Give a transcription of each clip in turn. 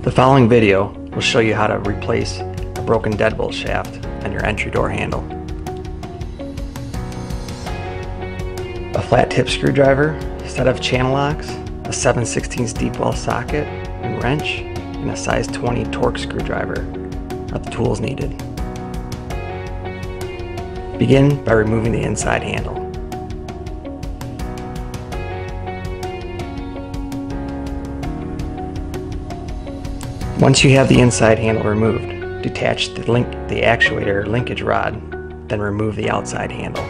The following video will show you how to replace a broken deadbolt shaft on your entry door handle. A flat tip screwdriver, a set of channel locks, a 7/16 deep well socket and wrench, and a size 20 torque screwdriver are the tools needed. Begin by removing the inside handle. Once you have the inside handle removed, detach the actuator linkage rod, then remove the outside handle.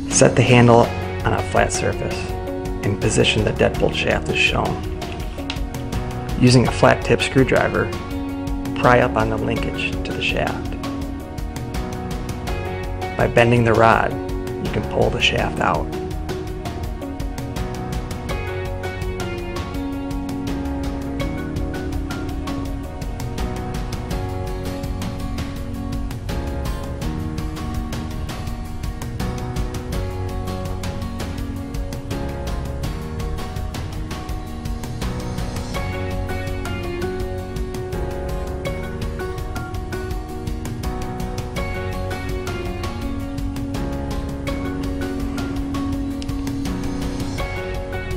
Set the handle on a flat surface and position the deadbolt shaft as shown. Using a flat tip screwdriver, pry up on the linkage to the shaft. By bending the rod, you can pull the shaft out.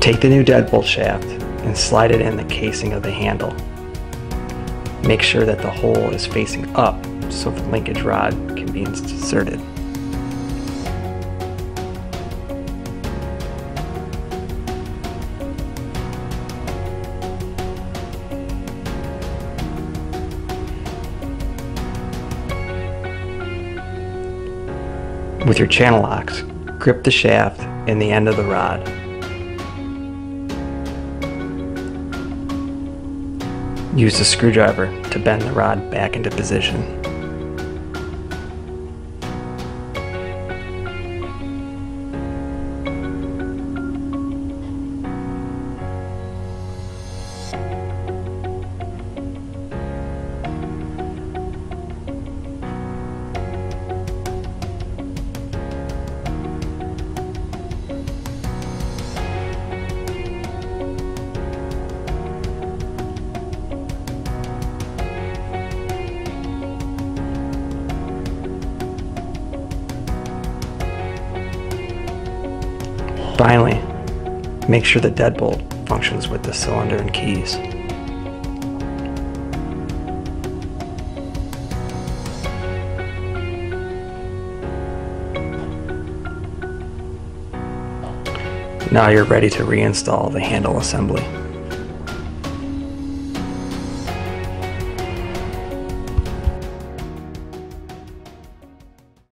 Take the new deadbolt shaft and slide it in the casing of the handle. Make sure that the hole is facing up so the linkage rod can be inserted. With your channel locks, grip the shaft and the end of the rod. Use the screwdriver to bend the rod back into position. Finally, make sure the deadbolt functions with the cylinder and keys. Now you're ready to reinstall the handle assembly.